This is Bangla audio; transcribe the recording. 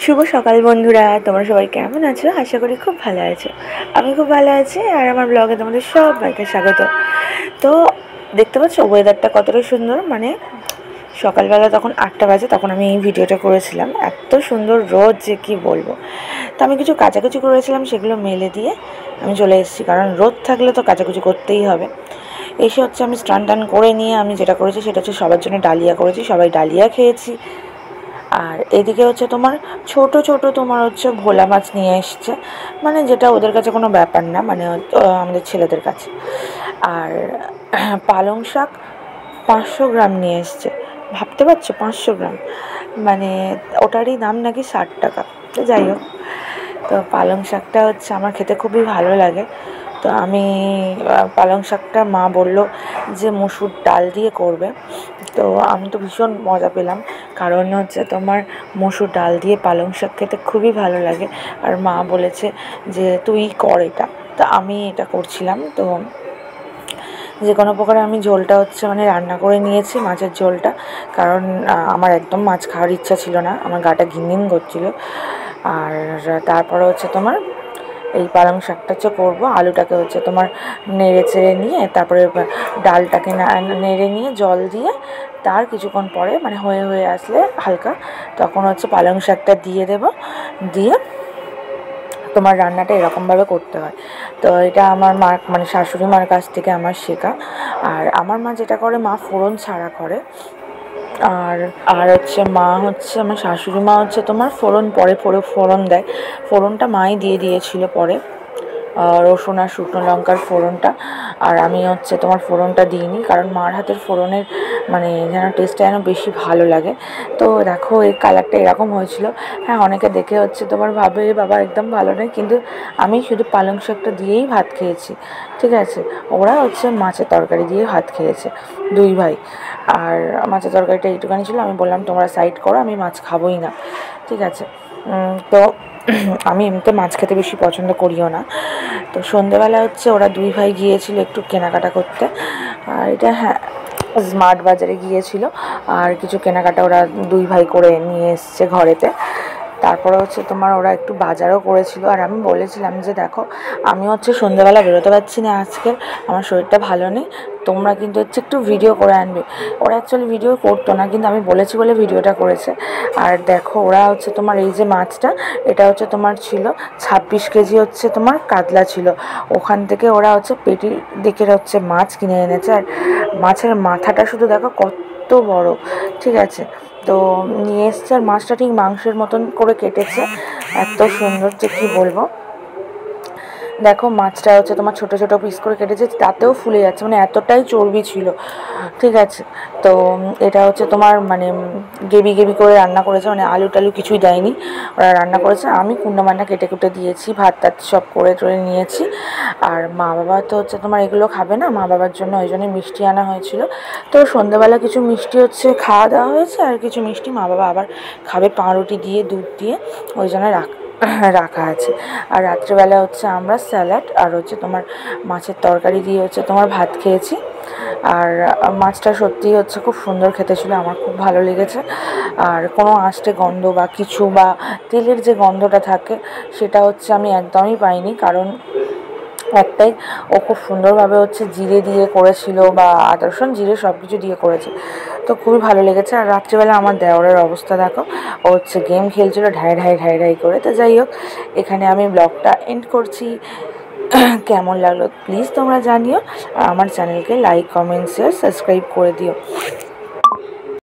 শুভ সকাল বন্ধুরা, তোমরা সবাই কেমন আছো? আশা করি খুব ভালো আছো। আমি খুব ভালো আছি আর আমার ব্লগে তোমাদের সবাইকে স্বাগত। তো দেখতে পাচ্ছ ওয়েদারটা কতটা সুন্দর, মানে সকালবেলা তখন 8টা বাজে, তখন আমি এই ভিডিওটা করেছিলাম। এত সুন্দর রোদ যে কি বলবো। তো আমি কিছু কাচাকুচি করেছিলাম, সেগুলো মেলে দিয়ে আমি চলে এসেছি, কারণ রোদ থাকলে তো কাচাকুচি করতেই হবে। এসে হচ্ছে আমি স্নান টান করে নিয়ে আমি যেটা করেছি সেটা হচ্ছে সবার জন্য ডালিয়া করেছি, সবাই ডালিয়া খেয়েছি। আর এদিকে হচ্ছে তোমার ছোট ছোট তোমার হচ্ছে ভোলা মাছ নিয়ে এসছে, মানে যেটা ওদের কাছে কোনো ব্যাপার না, মানে আমাদের ছেলেদের কাছে। আর পালং শাক 500 গ্রাম নিয়ে এসছে। ভাবতে পারছো 500 গ্রাম, মানে ওটারই দাম নাকি 60 টাকা। তো যাই হোক, তো পালং শাকটা হচ্ছে আমার খেতে খুবই ভালো লাগে। তো আমি পালং শাকটা মা বলল যে মসুর ডাল দিয়ে করবে, তো আমি তো ভীষণ মজা পেলাম, কারণ হচ্ছে তোমার মসুর ডাল দিয়ে পালং শাক খেতে খুবই ভালো লাগে। আর মা বলেছে যে তুই কর এটা, তো আমি এটা করছিলাম। তো যে কোনো প্রকারে আমি ঝোলটা হচ্ছে মানে রান্না করে নিয়েছি, মাছের ঝোলটা, কারণ আমার একদম মাছ খাওয়ার ইচ্ছা ছিল না, আমার গাটা ঘিনঘিন করছিলো। আর তারপরে হচ্ছে তোমার এই পালং শাকটা হচ্ছে করবো। আলুটাকে হচ্ছে তোমার নেড়ে চেড়ে নিয়ে তারপরে ডালটাকে নেড়ে নিয়ে জল দিয়ে তার কিছুক্ষণ পরে মানে হয়ে হয়ে আসলে হালকা, তখন হচ্ছে পালং শাকটা দিয়ে দেবো। দিয়ে তোমার রান্নাটা এরকমভাবে করতে হয়। তো এটা আমার মা মানে শাশুড়ি মার কাছ থেকে আমার শেখা। আর আমার মা যেটা করে, মা ফোড়ন ছাড়া করে। আর আর হচ্ছে মা হচ্ছে আমার শাশুড়ি মা হচ্ছে তোমার ফোড়ন পরে ফোড়ন দেয়। ফোড়নটা মাই দিয়ে দিয়েছিল পরে, রসুন আর শুকনো লঙ্কার ফোড়নটা। আর আমি হচ্ছে তোমার ফোড়নটা দিইনি, কারণ মার হাতের ফোড়নের মানে যেন টেস্টটা যেন বেশি ভালো লাগে। তো দেখো এই কালারটা এরকম হয়েছিল। হ্যাঁ, অনেকে দেখে হচ্ছে তোমার ভাবে বাবা একদম ভালো নয়, কিন্তু আমি শুধু পালং শাকটা দিয়েই ভাত খেয়েছি, ঠিক আছে। ওরা হচ্ছে মাছের তরকারি দিয়ে ভাত খেয়েছে, দুই ভাই। আর মাছের তরকারিটা এইটুখানি ছিল, আমি বললাম তোমরা সাইড করো, আমি মাছ খাবোই না, ঠিক আছে। তো আমি এমনিতে মাছ খেতে বেশি পছন্দ করিও না। তো সন্ধেবেলা হচ্ছে ওরা দুই ভাই গিয়েছিল একটু কেনাকাটা করতে, আর এটা হ্যাঁ স্মার্ট বাজারে গিয়েছিল, আর কিছু কেনাকাটা ওরা দুই ভাই করে নিয়ে এসছে ঘরেতে। তারপরে হচ্ছে তোমার ওরা একটু বাজারও করেছিল। আর আমি বলেছিলাম যে দেখো আমি হচ্ছে সন্ধ্যেবেলা বেরোতে পারছি না আজকে, আমার শরীরটা ভালো নেই, তোমরা কিন্তু হচ্ছে একটু ভিডিও করে আনবে। ওরা অ্যাকচুয়ালি ভিডিও করতো না, কিন্তু আমি বলেছি বলে ভিডিওটা করেছে। আর দেখো ওরা হচ্ছে তোমার এই যে মাছটা, এটা হচ্ছে তোমার ছিল 26 কেজি হচ্ছে তোমার কাতলা ছিল, ওখান থেকে ওরা হচ্ছে পেটি দিকে হচ্ছে মাছ কিনে এনেছে। আর মাছের মাথাটা শুধু দেখো কত বড়, ঠিক আছে। তো নিয়ে এসছে, আর মাছটা ঠিক মাংসের মতন করে কেটেছে, এত সুন্দর যে কী বলবো। দেখো মাছটা হচ্ছে তোমার ছোট ছোট পিস করে কেটেছে, তাতেও ফুলে যাচ্ছে, মানে এতটাই চর্বি ছিল, ঠিক আছে। তো এটা হচ্ছে তোমার মানে গেবি গেবি করে রান্না করেছে, মানে আলু টালু কিছুই দেয়নি, ওরা রান্না করেছে। আমি কুন্ডা মান্না কেটে কুটে দিয়েছি, ভাত টাত সব করে টরে নিয়েছি। আর মা বাবা তো হচ্ছে তোমার এগুলো খাবে না, মা বাবার জন্য ওই জন্যই মিষ্টি আনা হয়েছিল। তো সন্ধ্যাবেলা কিছু মিষ্টি হচ্ছে খাওয়া দাওয়া হয়েছে, আর কিছু মিষ্টি মা বাবা আবার খাবে পাউরুটি দিয়ে দুধ দিয়ে, ওই জন্য রাখা আছে। আর রাত্রেবেলা হচ্ছে আমরা স্যালাড আর হচ্ছে তোমার মাছের তরকারি দিয়ে হচ্ছে তোমার ভাত খেয়েছি। আর মাছটা সত্যিই হচ্ছে খুব সুন্দর খেতে ছিল, আমার খুব ভালো লেগেছে। আর কোনো আঁশটে গন্ধ বা কিছু বা তেলের যে গন্ধটা থাকে সেটা হচ্ছে আমি একদমই পাইনি, কারণ একটাই ও খুব সুন্দরভাবে হচ্ছে জিরে দিয়ে করেছিল, বা আদা রসুন জিরে সব কিছু দিয়ে করেছে, তো খুবই ভালো লেগেছে। আর রাত্রিবেলা আমার দেওরের অবস্থা দেখো, ও হচ্ছে গেম খেলছিল ঢাই ঢাই ঢাই ঢাই করে। তো যাই হোক, এখানে আমি ব্লগটা এন্ড করছি। কেমন লাগলো প্লিজ তোমরা জানিও, আর আমার চ্যানেলকে লাইক কমেন্ট শেয়ার সাবস্ক্রাইব করে দিও।